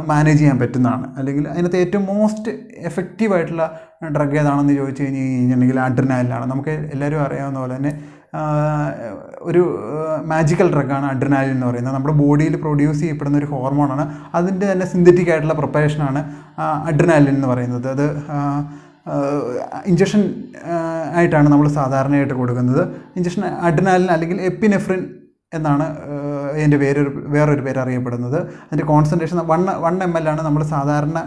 മാനേജ് ചെയ്യാൻ പറ്റുന്നതാണ്. അല്ലെങ്കിൽ അതിനകത്ത് ഏറ്റവും മോസ്റ്റ് എഫക്റ്റീവായിട്ടുള്ള ഡ്രഗ് ഏതാണെന്ന് ചോദിച്ചു കഴിഞ്ഞിട്ടുണ്ടെങ്കിൽ അഡ്രിനാലിനാണ്. നമുക്ക് എല്ലാവരും അറിയാവുന്ന പോലെ തന്നെ ഒരു മാജിക്കൽ ഡ്രഗാണ് അഡ്രിനാലിൻ എന്ന് പറയുന്നത്. നമ്മുടെ ബോഡിയിൽ പ്രൊഡ്യൂസ് ചെയ്യപ്പെടുന്ന ഒരു ഹോർമോണാണ്. അതിൻ്റെ തന്നെ സിന്തറ്റിക് ആയിട്ടുള്ള പ്രിപ്പറേഷനാണ് അഡ്രിനാലിൻ എന്ന് പറയുന്നത്. അത് ഇഞ്ചക്ഷൻ ആയിട്ടാണ് നമ്മൾ സാധാരണയായിട്ട് കൊടുക്കുന്നത്. ഇഞ്ചക്ഷൻ അഡ്രിനാലിൻ അല്ലെങ്കിൽ എപ്പിനെഫ്രിൻ എന്നാണ് അതിൻ്റെ വേറൊരു പേര് അറിയപ്പെടുന്നത്. അതിൻ്റെ കോൺസെൻട്രേഷൻ 1 ml ആണ് നമ്മൾ സാധാരണ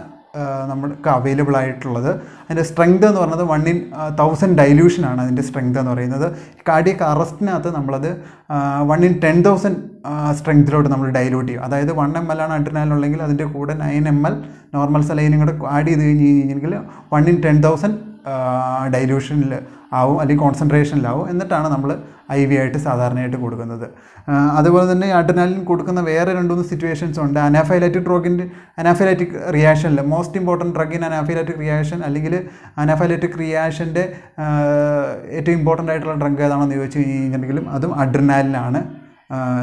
നമ്മൾക്ക് അവൈലബിൾ ആയിട്ടുള്ളത്. അതിൻ്റെ സ്ട്രെങ്ത് എന്ന് പറയുന്നത് 1/1000 ഡൈല്യൂഷനാണ് അതിൻ്റെ സ്ട്രെങ്ത് എന്ന് പറയുന്നത്. കാർഡിയക് അറസ്റ്റിനകത്ത് നമ്മളത് 1/10,000 സ്ട്രെങ്ത്തിലോട്ട് നമ്മൾ ഡൈല്യൂട്ട് ചെയ്യും. അതായത് 1 ml ആണ് അഡ്രിനാലിനുള്ളെങ്കിൽ അതിൻ്റെ കൂടെ 9 ml നോർമൽ സലൈനും കൂടെ ആഡ് ചെയ്ത് കഴിഞ്ഞെങ്കിൽ 1/10,000 ഡൈല്യൂഷനിൽ ആവും അല്ലെങ്കിൽ കോൺസെൻട്രേഷനിലാവും. എന്നിട്ടാണ് നമ്മൾ IV ആയിട്ട് സാധാരണയായിട്ട് കൊടുക്കുന്നത്. അതുപോലെ തന്നെ അഡ്രിനാലിൻ കൊടുക്കുന്ന വേറെ 2-3 സിറ്റുവേഷൻസ് ഉണ്ട്. അനാഫൈലാറ്റിക് റിയാക്ഷനിൽ most important drug in anaphylactic reaction അല്ലെങ്കിൽ അനാഫൈലാറ്റിക് റിയാക്ഷൻ്റെ ഏറ്റവും ഇമ്പോർട്ടൻ്റ് ആയിട്ടുള്ള ഡ്രഗ് ഏതാണെന്ന് ചോദിച്ചു കഴിഞ്ഞിട്ടുണ്ടെങ്കിലും അതും അഡ്രിനാലിനാണ്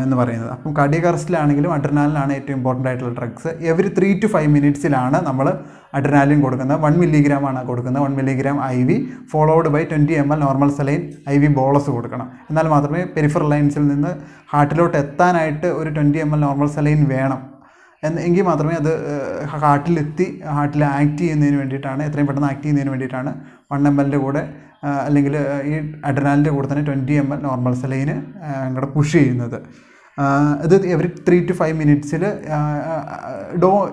എന്ന് പറയുന്നത്. അപ്പം കാർഡിയക് അറസ്റ്റിലാണെങ്കിലും അഡ്രിനാലിനാണ് ഏറ്റവും ഇമ്പോർട്ടൻ്റ് ആയിട്ടുള്ള ഡ്രഗ്സ്. എവറി 3 to 5 മിനിറ്റ്സിലാണ് നമ്മൾ അഡ്രിനാലിൻ കൊടുക്കുന്നത്. 1 milligram കൊടുക്കുന്നത്. 1 milligram IV followed by 20 ml normal saline IV bolus കൊടുക്കണം. എന്നാൽ മാത്രമേ പെരിഫറൽ ലൈൻസിൽ നിന്ന് ഹാർട്ടിലോട്ട് എത്താനായിട്ട് ഒരു 20 ml നോർമൽ സലൈൻ വേണം. എങ്കിൽ മാത്രമേ അത് ഹാർട്ടിൽ ആക്ട് ചെയ്യുന്നതിന് വേണ്ടിയിട്ടാണ്, എത്രയും പെട്ടെന്ന് ആക്ട് ചെയ്യുന്നതിന് വേണ്ടിയിട്ടാണ് 1 ml കൂടെ അല്ലെങ്കിൽ ഈ അഡ്രിനാലിൻ്റെ കൂടെ തന്നെ 20 ml നോർമൽ സലൈന് അങ്ങോട്ട് പുഷ് ചെയ്യുന്നത്. ഇത് എവറി 3 to 5 മിനിറ്റ്സിൽ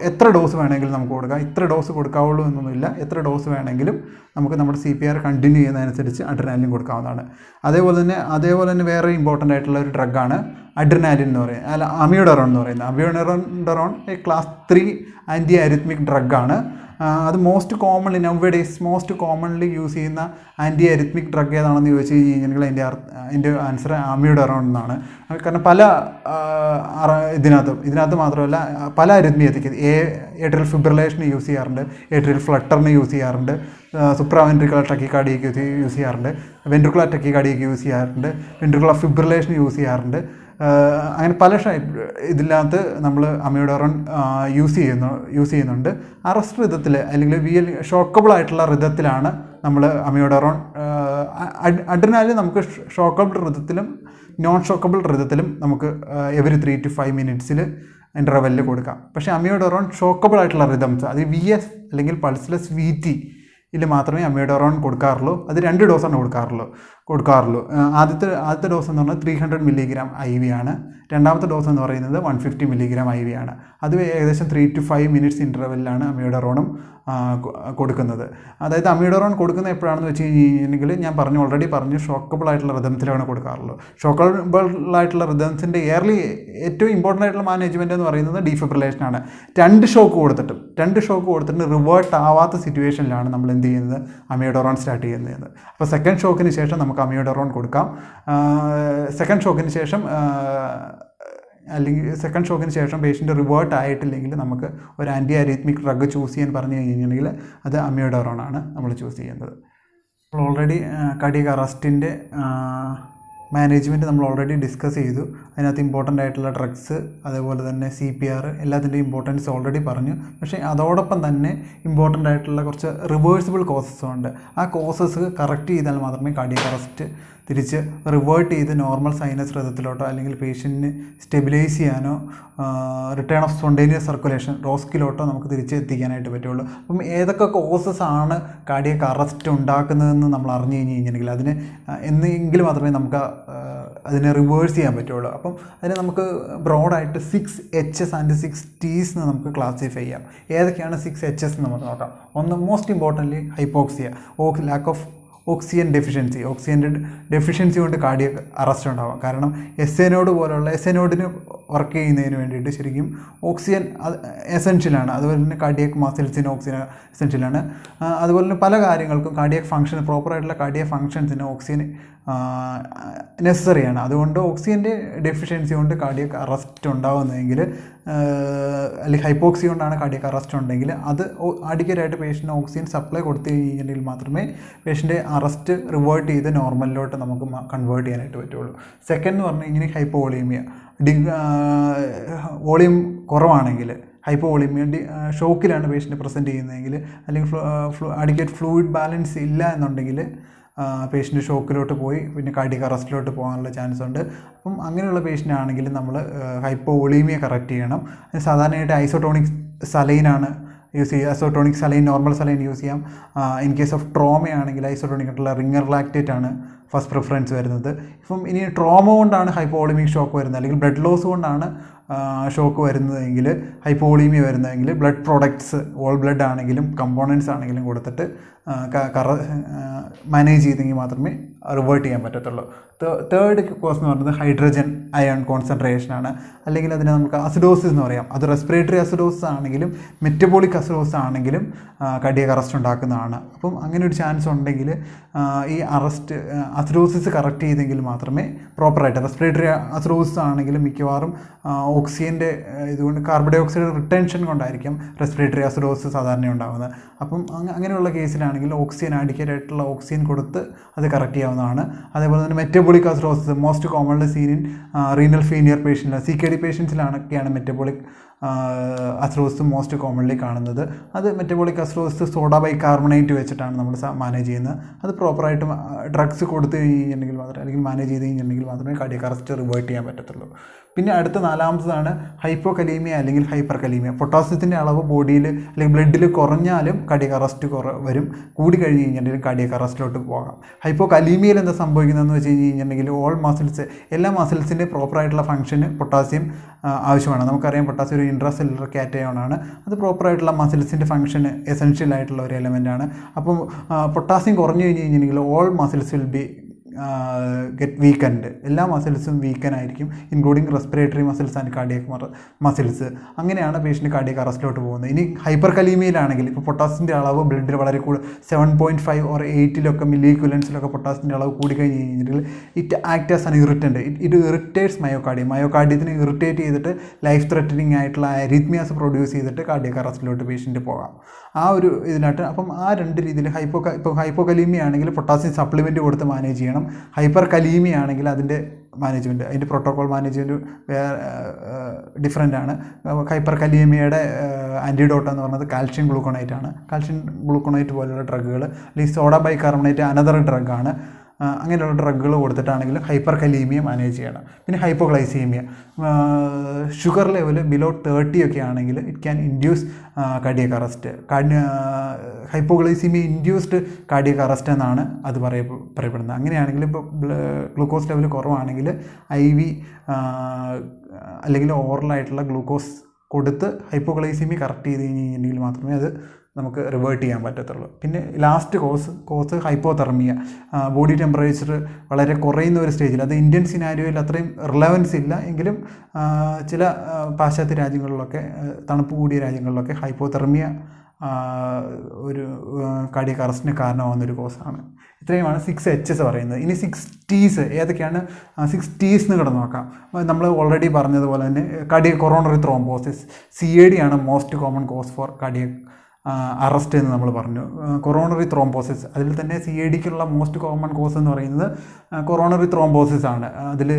എത്ര ഡോസ് വേണമെങ്കിലും നമുക്ക് കൊടുക്കാം. ഇത്ര ഡോസ് കൊടുക്കാവുള്ളൂ എന്നൊന്നുമില്ല. എത്ര ഡോസ് വേണമെങ്കിലും നമുക്ക് നമ്മുടെ CPR കണ്ടിന്യൂ ചെയ്യുന്നതനുസരിച്ച് അഡ്രിനാലിൻ കൊടുക്കാവുന്നതാണ്. അതേപോലെ തന്നെ വേറെ ഇമ്പോർട്ടൻ്റ് ആയിട്ടുള്ള ഒരു ഡ്രഗാണ് അഡ്രിനാലിൻ എന്ന് പറയുന്നത്, അല്ല അമിയോഡറോൺ എന്ന് പറയുന്നത്. അമിയോഡറോൺ ക്ലാസ് 3 ആൻറ്റി അരിത്മിക് ഡ്രഗാണ്. അത് മോസ്റ്റ് കോമൺലി യൂസ് ചെയ്യുന്ന ആൻറ്റി അരിത്മിക് ഡ്രഗ് ഏതാണെന്ന് ചോദിച്ചു കഴിഞ്ഞാൽ അതിൻ്റെ ആൻസർ അമിയോഡറോൺ എന്നാണ്. കാരണം പല ഇതിനകത്ത് മാത്രമല്ല പല അരിത്മിയത്തിക്ക് ഏട്രിയൽ ഫിബ്രിലേഷന് യൂസ് ചെയ്യാറുണ്ട്, ഏട്രിയൽ ഫ്ലട്ടറിന് യൂസ് ചെയ്യാറുണ്ട്, സുപ്രാവെൻട്രിക്കുലർ ടക്കിക്കാർഡിയക്ക് യൂസ് ചെയ്യാറുണ്ട്, വെൻട്രിക്കുലർ ടക്കിക്കാർഡിയക്ക് യൂസ് ചെയ്യാറുണ്ട്, വെൻട്രിക്കുലർ ഫിബ്രിലേഷന് യൂസ് ചെയ്യാറുണ്ട്. അങ്ങനെ പല ഇതിനകത്ത് നമ്മൾ അമിയോഡറോൺ യൂസ് ചെയ്യുന്നുണ്ട്. അറസ്റ്റ് റിതത്തിൽ അല്ലെങ്കിൽ ഷോക്കബിൾ ആയിട്ടുള്ള റിതത്തിലാണ് നമ്മൾ അമിയോഡറോൺ. അഡ്രിനാലിൻ നമുക്ക് ഷോക്കബിൾ റിതത്തിലും നോൺ ഷോക്കബിൾ റിതത്തിലും നമുക്ക് എവറി 3 to 5 മിനിറ്റ്സിൽ ഇൻ്റർവെല്ലിൽ കൊടുക്കാം. പക്ഷേ അമിയോഡറോൺ ഷോക്കബിൾ ആയിട്ടുള്ള റിതംസ്, അത് VS അല്ലെങ്കിൽ പൾസ്ലെസ് VT മാത്രമേ അമിയോഡറോൺ കൊടുക്കാറുള്ളൂ. അത് 2 ഡോസാണ് കൊടുക്കാറുള്ളൂ. ആദ്യത്തെ ഡോസ് എന്ന് പറഞ്ഞാൽ 300 milligram IV ആണ്. രണ്ടാമത്തെ ഡോസ് എന്ന് പറയുന്നത് 150 milligram IV ആണ്. അത് ഏകദേശം 3 to 5 മിനിറ്റ്സ് ഇൻ്റർവെല്ലിലാണ് അമിയോഡറോണും കൊടുക്കുന്നത്. അതായത് അമിയോഡറോൺ കൊടുക്കുന്നത് എപ്പോഴാണെന്ന് വെച്ച് കഴിഞ്ഞിട്ടുണ്ടെങ്കിൽ ഞാൻ ഓൾറെഡി പറഞ്ഞു ഷോക്കബിൾ ആയിട്ടുള്ള റിതംസിലാണ് കൊടുക്കാറുള്ളൂ. ഷോക്കബിൾ ആയിട്ടുള്ള റിതംസിൻ്റെ ഏറ്റവും ഇമ്പോർട്ടൻ്റ് ആയിട്ടുള്ള മാനേജ്മെൻറ്റ് എന്ന് പറയുന്നത് ഡീഫിബ്രിലേഷനാണ്. 2 ഷോക്ക് കൊടുത്തിട്ട് റിവേർട്ട് ആവാത്ത സിറ്റുവേഷനിലാണ് നമ്മൾ എന്ത് ചെയ്യുന്നത്, അമിയോഡറോൺ സ്റ്റാർട്ട് ചെയ്യുന്നത്. അപ്പോൾ സെക്കൻഡ് ഷോക്കിന് ശേഷം നമുക്ക് അമിയോഡറോൺ കൊടുക്കാം. സെക്കൻഡ് ഷോക്കിന് ശേഷം പേഷ്യൻ്റ് റിവേർട്ട് ആയിട്ടില്ലെങ്കിൽ നമുക്ക് ഒരു ആൻറ്റി അരിത്മിക് ഡ്രഗ് ചൂസ് ചെയ്യാൻ പറഞ്ഞു കഴിഞ്ഞിട്ടുണ്ടെങ്കിൽ അത് അമിയോഡറോൺ ആണ് നമ്മൾ ചൂസ് ചെയ്യുന്നത്. നമ്മൾ ഓൾറെഡി കാർഡിയക് അറസ്റ്റിൻ്റെ മാനേജ്മെൻറ്റ് നമ്മൾ ഓൾറെഡി ഡിസ്കസ് ചെയ്തു. അതിനകത്ത് ഇമ്പോർട്ടൻ്റ് ആയിട്ടുള്ള ഡ്രഗ്സ്, അതേപോലെ തന്നെ CPR എല്ലാത്തിൻ്റെയും ഇമ്പോർട്ടൻസ് ഓൾറെഡി പറഞ്ഞു. പക്ഷേ അതോടൊപ്പം തന്നെ ഇമ്പോർട്ടൻ്റ് ആയിട്ടുള്ള കുറച്ച് റിവേഴ്സിബിൾ കോസസും ഉണ്ട്. ആ കോസസ് കറക്റ്റ് ചെയ്താൽ മാത്രമേ കാർഡിയക് അറസ്റ്റ് തിരിച്ച് റിവേർട്ട് ചെയ്ത് നോർമൽ സൈനസ് റിതത്തിലോട്ടോ അല്ലെങ്കിൽ പേഷ്യൻറ്റിന് സ്റ്റെബിലൈസ് ചെയ്യാനോ റിട്ടേൺ ഓഫ് സ്പോണ്ടേനിയസ് സർക്കുലേഷൻ റോസ്കിലോട്ടോ നമുക്ക് തിരിച്ച് എത്തിക്കാനായിട്ട് പറ്റുള്ളൂ. അപ്പം ഏതൊക്കെ കോസസ് ആണ് കാർഡിയക് അറസ്റ്റ് ഉണ്ടാക്കുന്നതെന്ന് നമ്മൾ അറിഞ്ഞു കഴിഞ്ഞിട്ടുണ്ടെങ്കിൽ അതിന് എന്നെങ്കിലും മാത്രമേ നമുക്ക് അതിനെ റിവേഴ്സ് ചെയ്യാൻ പറ്റുള്ളൂ. അപ്പം അതിനെ നമുക്ക് ബ്രോഡായിട്ട് 6 H's and 6 T's എന്ന് നമുക്ക് ക്ലാസിഫൈ ചെയ്യാം. ഏതൊക്കെയാണ് 6 H's എന്ന് നമുക്ക് നോക്കാം. ഒന്ന്, most importantly hypoxia, lack of oxygen deficiency കൊണ്ട് കാർഡിയക് അറസ്റ്റ് ഉണ്ടാവാം. കാരണം എസ്എനോഡിന് വർക്ക് ചെയ്യുന്നതിന് വേണ്ടിയിട്ട് ശരിക്കും ഓക്സിജൻ എസെൻഷ്യലാണ്. അതുപോലെ തന്നെ കാർഡിയക് മസിൽസിന് ഓക്സിജൻ എസെൻഷ്യലാണ്. അതുപോലെ തന്നെ പല കാര്യങ്ങൾക്കും പ്രോപ്പറായിട്ടുള്ള കാർഡിയക് ഫങ്ഷൻസിന് ഓക്സിജൻ നെസസറിയാണ്. അതുകൊണ്ട് ഓക്സിജൻ്റെ ഡെഫിഷ്യൻസി കൊണ്ട് കാർഡിയക് അറസ്റ്റ് ഉണ്ടാകുന്നതെങ്കിൽ അല്ലെങ്കിൽ ഹൈപ്പോക്സി കൊണ്ടാണ് കാർഡിയക് അറസ്റ്റ് ഉണ്ടെങ്കിൽ അത് അഡിക്വേറ്റായിട്ട് പേഷ്യൻറ്റിന് ഓക്സിജൻ സപ്ലൈ കൊടുത്തു കഴിഞ്ഞിട്ടുണ്ടെങ്കിൽ മാത്രമേ പേഷ്യൻ്റെ അറസ്റ്റ് റിവേർട്ട് ചെയ്ത് നോർമലിലോട്ട് നമുക്ക് കൺവേർട്ട് ചെയ്യാനായിട്ട് പറ്റുള്ളൂ. സെക്കൻഡ് എന്ന് പറഞ്ഞു കഴിഞ്ഞാൽ ഹൈപ്പോവോളീമിയ, വോളിയം കുറവാണെങ്കിൽ ഹൈപ്പോവോളീമിയ ഷോക്കിലാണ് പേഷ്യൻ്റ് പ്രസൻറ്റ് ചെയ്യുന്നതെങ്കിൽ അല്ലെങ്കിൽ അഡിക്വേറ്റ് ഫ്ലൂയിഡ് ബാലൻസ് ഇല്ല എന്നുണ്ടെങ്കിൽ പേഷ്യൻ്റ് ഷോക്കിലോട്ട് പോയി പിന്നെ കാർഡിയക് അറസ്റ്റിലോട്ട് പോകാനുള്ള ചാൻസ് ഉണ്ട്. അപ്പം അങ്ങനെയുള്ള പേഷ്യൻ്റ് ആണെങ്കിൽ നമ്മൾ ഹൈപ്പോവോളീമിയ കറക്റ്റ് ചെയ്യണം. സാധാരണയായിട്ട് ഐസോട്ടോണിക് സലൈനാണ് യൂസ് ചെയ്യുക. Isotonic saline, normal saline use ചെയ്യാം. ഇൻ കേസ് ഓഫ് ട്രോമയാണെങ്കിൽ ഐസോട്ടോണിക് ആയിട്ടുള്ള റിംഗർ ലാക്റ്റേറ്റ് ആണ് ഫസ്റ്റ് പ്രിഫറൻസ് വരുന്നത്. ഇപ്പം ഇനി ട്രോമ കൊണ്ടാണ് ഹൈപ്പോവോളീമിക് ഷോക്ക് വരുന്നത് അല്ലെങ്കിൽ ബ്ലഡ് ലോസ് കൊണ്ടാണ് ഷോക്ക് വരുന്നതെങ്കിൽ, ഹൈപ്പോളീമിയ വരുന്നതെങ്കിൽ ബ്ലഡ് പ്രോഡക്ട്സ് ഓൾ ബ്ലഡ് ആണെങ്കിലും കമ്പോണൻസ് ആണെങ്കിലും കൊടുത്തിട്ട് മാനേജ് ചെയ്തെങ്കിൽ മാത്രമേ റിവേർട്ട് ചെയ്യാൻ പറ്റത്തുള്ളൂ. തേർഡ് കോസ് എന്ന് പറയുന്നത് ഹൈഡ്രജൻ അയൺ കോൺസെൻട്രേഷൻ ആണ്, അല്ലെങ്കിൽ അതിനെ നമുക്ക് അസിഡോസിസ് എന്ന് പറയാം. അത് റെസ്പിറേറ്ററി അസിഡോസിസ് ആണെങ്കിലും മെറ്റബോളിക് അസിഡോസിസ് ആണെങ്കിലും കാർഡിയാക് അറസ്റ്റ് ഉണ്ടാക്കുന്നതാണ്. അപ്പം അങ്ങനെ ഒരു ചാൻസ് ഉണ്ടെങ്കിൽ ഈ അസിഡോസിസ് കറക്റ്റ് ചെയ്തെങ്കിൽ മാത്രമേ പ്രോപ്പറായിട്ട്, റെസ്പിറേറ്ററി അസിഡോസിസ് ആണെങ്കിലും മിക്കവാറും ഓക്സിജൻ്റെ ഇതുകൊണ്ട് കാർബൺ ഡൈ ഓക്സൈഡ് റിട്ടൻഷൻ കൊണ്ടായിരിക്കും റെസ്പിറേറ്ററി അസിഡോസിസ് സാധാരണ ഉണ്ടാകുന്നത്. അപ്പം അങ്ങനെയുള്ള കേസിലാണെങ്കിൽ ഓക്സിജൻ അഡിക്കേറ്റ് ആയിട്ടുള്ള ഓക്സിജൻ കൊടുത്ത് അത് കറക്റ്റ് ചെയ്യാവുന്നതാണ്. അതേപോലെ തന്നെ metabolic acidosis most commonly seen in renal failure patient, CKD പേഷ്യൻസിലാണൊക്കെയാണ് മെറ്റബോളിക് അസിഡോസിസ് മോസ്റ്റ് കോമൺലി കാണുന്നത്. അത് മെറ്റബോളിക് അസിഡോസിസ് സോഡ ബൈകാർബണേറ്റ് വെച്ചിട്ടാണ് നമ്മൾ മാനേജ് ചെയ്യുന്നത്. അത് പ്രോപ്പറായിട്ട് ഡ്രഗ്സ് കൊടുത്തു കഴിഞ്ഞിട്ടുണ്ടെങ്കിൽ മാത്രമേ, അല്ലെങ്കിൽ മാനേജ് ചെയ്ത് കഴിഞ്ഞിട്ടുണ്ടെങ്കിൽ മാത്രമേ കാർഡിയാക് അറസ്റ്റ് റിവേർട്ട് ചെയ്യാൻ പറ്റത്തുള്ളൂ. പിന്നെ അടുത്ത നാലാമത്തതാണ് ഹൈപ്പോകലീമിയ അല്ലെങ്കിൽ ഹൈപ്പർ കലീമിയ. പൊട്ടാസ്യത്തിൻ്റെ അളവ് ബോഡിയിൽ അല്ലെങ്കിൽ ബ്ലഡിൽ കുറഞ്ഞാലും കാർഡിയാക് അറസ്റ്റ് വരും, കൂടി കഴിഞ്ഞ് കഴിഞ്ഞിട്ടുണ്ടെങ്കിൽ കാർഡിയാക് അറസ്റ്റിലോട്ട് പോകാം. ഹൈപ്പോകലീമിയയിൽ എന്താ സംഭവിക്കുന്നതെന്ന് വെച്ച് കഴിഞ്ഞിട്ടുണ്ടെങ്കിൽ ഓൾ മസിൽസ്, എല്ലാ മസിൽസിൻ്റെ പ്രോപ്പറായിട്ടുള്ള ഫംഗ്ഷന് പൊട്ടാസ്യം ആവശ്യമാണ്. നമുക്കറിയാം പൊട്ടാസ്യം ഒരു ഇൻട്രാ സെല്ലുലർ കാറ്റയോൺ ആണ്. അത് പ്രോപ്പറായിട്ടുള്ള മസിൽസിൻ്റെ ഫംഗ്ഷന് എസെൻഷ്യൽ ആയിട്ടുള്ള ഒരു എലമെൻ്റാണ്. അപ്പം പൊട്ടാസ്യം കുറഞ്ഞു കഴിഞ്ഞ് കഴിഞ്ഞിട്ടുണ്ടെങ്കിൽ all muscles will be get weakened. എല്ലാ മസിൽസും വീക്കനായിരിക്കും, including respiratory muscles and cardiac muscles. അങ്ങനെയാണ് പേഷ്യൻ്റ് കാർഡിയാക് അറസ്റ്റിലോട്ട് പോകുന്നത്. ഇനി ഹൈപ്പർ കലീമിയയിലാണെങ്കിൽ ഇപ്പോൾ പൊട്ടാസിൻ്റെ അളവ് ബ്ലഡിൽ വളരെ 7.5 or 8 മില്ലി ഇക്വലൻസിലൊക്കെ പൊട്ടാസിൻ്റെ അളവ് കൂടിക്കഴിഞ്ഞ് കഴിഞ്ഞിട്ടുണ്ടെങ്കിൽ it act as an irritant. It irritates മയോകാർഡിയത്തിനെ ഇറിറ്റേറ്റ് ചെയ്തിട്ട് ലൈഫ് ത്രെറ്റനിങ് ആയിട്ടുള്ള അരിത്മിയാസ് പ്രൊഡ്യൂസ് ചെയ്തിട്ട് കാർഡിയാക് അറസ്റ്റിലോട്ട് പേഷ്യൻ്റ് പോകാം. ആ ഒരു ഇതിനായിട്ട് അപ്പം ആ രണ്ട് രീതിയിൽ ഇപ്പോൾ ഹൈപ്പോകലീമിയ ആണെങ്കിൽ പൊട്ടാസ്യം സപ്ലിമെൻറ്റ് കൊടുത്ത് മാനേജ് ചെയ്യണം. ഹൈപ്പർ കലീമിയ ആണെങ്കിൽ അതിൻ്റെ മാനേജ്മെൻറ്റ്, അതിൻ്റെ പ്രോട്ടോകോൾ മാനേജ്മെൻറ്റ് വേറെ ഡിഫറെൻ്റ് ആണ്. ഹൈപ്പർ കലീമിയയുടെ ആൻറ്റിഡോട്ട് എന്ന് പറയുന്നത് കാൽഷ്യം ഗ്ലൂക്കോണേറ്റ് ആണ്. കാൽഷ്യം ഗ്ലൂക്കോണേറ്റ് പോലുള്ള ഡ്രഗുകൾ, അല്ലെങ്കിൽ സോഡ ബൈകാർബണേറ്റ് അനദർ ഡ്രഗാണ്. അങ്ങനെയുള്ള ഡ്രഗുകൾ കൊടുത്തിട്ടാണെങ്കിലും ഹൈപ്പർ കലീമിയ മാനേജ് ചെയ്യണം. പിന്നെ ഹൈപ്പോഗ്ലൈസീമിയ, ഷുഗർ ലെവൽ ബിലോ 30 ഒക്കെ ആണെങ്കിൽ it can induce cardiac arrest. Hypoglycemia induced cardiac arrest എന്നാണ് അത് പറയപ്പെടുന്നത്. അങ്ങനെയാണെങ്കിൽ ഇപ്പോൾ ഗ്ലൂക്കോസ് ലെവൽ കുറവാണെങ്കിൽ IV അല്ലെങ്കിൽ ഓറലായിട്ടുള്ള ഗ്ലൂക്കോസ് കൊടുത്ത് ഹൈപ്പോഗ്ലൈസീമിയ കറക്റ്റ് ചെയ്ത് കഴിഞ്ഞിട്ടുണ്ടെങ്കിൽ മാത്രമേ അത് നമുക്ക് റിവേർട്ട് ചെയ്യാൻ പറ്റത്തുള്ളൂ. പിന്നെ last cause hypothermia, body temperature വളരെ കുറയുന്ന ഒരു സ്റ്റേജിൽ. അത് ഇന്ത്യൻ സിനാരിയോയിൽ അത്രയും റിലവൻസ് ഇല്ല എങ്കിലും ചില പാശ്ചാത്യ രാജ്യങ്ങളിലൊക്കെ, തണുപ്പ് കൂടിയ രാജ്യങ്ങളിലൊക്കെ ഹൈപ്പോതെർമിയ ഒരു കാർഡിയാക് അറസ്റ്റിന് കാരണമാകുന്നൊരു കോസാണ്. ഇത്രയുമാണ് 6 H's പറയുന്നത്. ഇനി 6 T's ഏതൊക്കെയാണ്? 6 T's എന്ന് കിടന്ന് നോക്കാം. നമ്മൾ ഓൾറെഡി പറഞ്ഞതുപോലെ തന്നെ കൊറോണറി ത്രോംബോസിസ്, CAD ആണ് most common cause for cardiac arrest എന്ന് നമ്മൾ പറഞ്ഞു. കൊറോണറി ത്രോംബോസിസ്, അതിൽ തന്നെ CADക്കുള്ള മോസ്റ്റ് കോമൺ കോസ് എന്ന് പറയുന്നത് കൊറോണറി ത്രോംബോസിസ് ആണ്. അതിൽ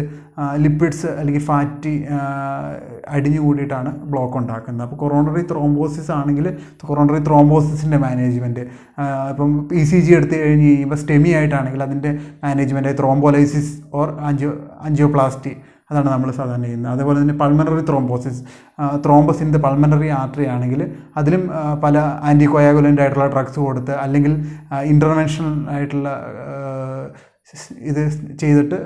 ലിപ്പിഡ്സ് അല്ലെങ്കിൽ ഫാറ്റി അടിഞ്ഞു കൂടിയിട്ടാണ് ബ്ലോക്ക് ഉണ്ടാക്കുന്നത്. അപ്പോൾ കൊറോണറി ത്രോംബോസിസ് ആണെങ്കിൽ കൊറോണറി ത്രോംബോസിസിൻ്റെ മാനേജ്മെൻറ്റ്, ഇപ്പം ECG എടുത്ത് കഴിഞ്ഞ് കഴിയുമ്പോൾ സ്റ്റെമി ആയിട്ടാണെങ്കിൽ അതിൻ്റെ മാനേജ്മെൻറ്റ് ത്രോംബോലൈസിസ് ഓർ ആൻജിയോപ്ലാസ്റ്റി, അതാണ് നമ്മൾ സാധാരണ ചെയ്യുന്നത്. അതേപോലെ തന്നെ pulmonary thrombosis, thrombus in the pulmonary artery ആണെങ്കിൽ അതിലും പല ആൻറ്റികോയാഗുലൻ്റ് ആയിട്ടുള്ള ഡ്രഗ്സ് കൊടുത്ത് അല്ലെങ്കിൽ ഇൻ്റർവെൻഷണൽ ആയിട്ടുള്ള ഇത് ചെയ്തിട്ട്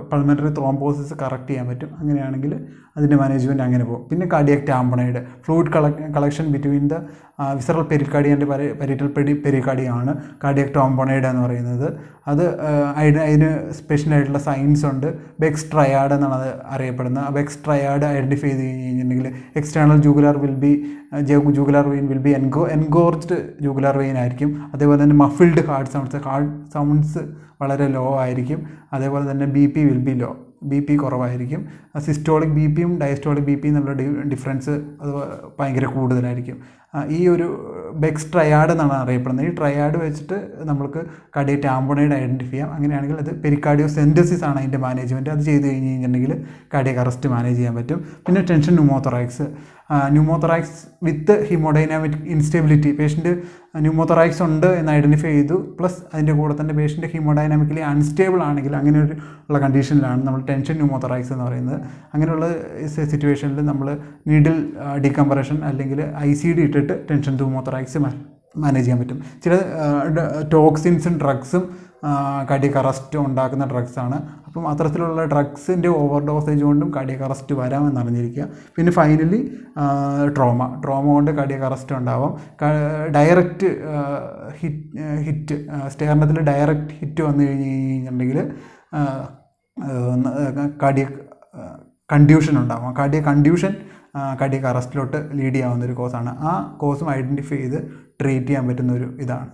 പൾമണറി ത്രോംബോസിസ് കറക്റ്റ് ചെയ്യാൻ പറ്റും. അങ്ങനെയാണെങ്കിൽ അതിൻ്റെ മാനേജ്മെൻറ്റ് അങ്ങനെ പോകും. പിന്നെ cardiac tamponade, fluid collection between the visceral pericardi and parietal pericardi ആണ് കാർഡിയാക് ടാമ്പണൈഡ് എന്ന് പറയുന്നത്. അത് അതിന് സ്പെഷ്യലായിട്ടുള്ള സയൻസ് ഉണ്ട്. ബെക്സ് ട്രയാഡ് എന്നാണ് അത് അറിയപ്പെടുന്നത്. ബെക്സ് ട്രയാഡ് ഐഡൻറ്റിഫൈ ചെയ്ത് കഴിഞ്ഞിട്ടുണ്ടെങ്കിൽ external jugular vein will be engorged jugular vein ആയിരിക്കും. അതേപോലെ തന്നെ മഫിൾഡ് ഹാർട്ട് സൗണ്ട്സ് വളരെ ലോ ആയിരിക്കും. അതേപോലെ തന്നെ BP will be low, BP കുറവായിരിക്കും. സിസ്റ്റോളിക് BPയും ഡയസ്റ്റോളിക് BPയും തമ്മിലുള്ള ഡിഫറൻസ് അത് ഭയങ്കര കൂടുതലായിരിക്കും. ഈ ഒരു ബെക്സ് ട്രയാഡ് എന്നാണ് അറിയപ്പെടുന്നത്. ഈ ട്രയാഡ് വെച്ചിട്ട് നമ്മൾക്ക് കാർഡിയാക് ടാമ്പണൈഡ് ഐഡൻറ്റിഫൈ ചെയ്യാം. അങ്ങനെയാണെങ്കിൽ അത് പെരിക്കാർഡിയോസെൻറ്റസിസ് ആണ് അതിൻ്റെ മാനേജ്മെൻറ്റ്. അത് ചെയ്ത് കഴിഞ്ഞ് കഴിഞ്ഞിട്ടുണ്ടെങ്കിൽ കാർഡിയാക് അറസ്റ്റ് മാനേജ് ചെയ്യാൻ പറ്റും. പിന്നെ ടെൻഷൻ ന്യൂമോതൊറാക്സ് വിത്ത് ഹീമോഡൈനാമിക് ഇൻസ്റ്റെബിലിറ്റി, പേഷ്യൻ്റ് ന്യൂമോതൊറാക്സ് ഉണ്ട് എന്ന് ഐഡൻറ്റിഫൈ ചെയ്തു, പ്ലസ് അതിൻ്റെ കൂടെ തന്നെ പേഷ്യൻ്റ് ഹീമോഡൈനാമിക്കലി അൺസ്റ്റേബിൾ ആണെങ്കിൽ അങ്ങനെ ഉള്ള കണ്ടീഷനിലാണ് നമ്മൾ ടെൻഷൻ ന്യൂമോതൊറാക്സ് എന്ന് പറയുന്നത്. അങ്ങനെയുള്ള സിറ്റുവേഷനിൽ നമ്മൾ നീഡിൽ ഡീകംപ്രഷൻ അല്ലെങ്കിൽ ICD ഇട്ടിട്ട് ടെൻഷൻ ന്യൂമോതൊറാക്സ് മാനേജ് ചെയ്യാൻ പറ്റും. ചില ടോക്സിൻസും ഡ്രഗ്സും കാർഡിയക് അറസ്റ്റ് ഉണ്ടാക്കുന്ന ഡ്രഗ്സാണ്. അപ്പം അത്തരത്തിലുള്ള ഡ്രഗ്സിൻ്റെ ഓവർ ഡോസേജ് കൊണ്ടും കാർഡിയക് അറസ്റ്റ് വരാമെന്ന് അറിഞ്ഞിരിക്കുക. പിന്നെ ഫൈനലി ട്രോമ കൊണ്ട് കാർഡിയക് അറസ്റ്റ് ഉണ്ടാവാം. ഡയറക്റ്റ് ഹിറ്റ് സ്റ്റേർണത്തിൽ ഡയറക്റ്റ് ഹിറ്റ് വന്നു കഴിഞ്ഞിട്ടുണ്ടെങ്കിൽ കാർഡിയക് കൺഡ്യൂഷൻ ഉണ്ടാവാം. കാർഡിയക് കൺഡ്യൂഷൻ കാർഡിയക് അറസ്റ്റിലോട്ട് ലീഡ് ചെയ്യാവുന്ന ഒരു കോസാണ്. ആ കോസും ഐഡൻറ്റിഫൈ ചെയ്ത് ട്രീറ്റ് ചെയ്യാൻ പറ്റുന്ന ഒരു ഇതാണ്.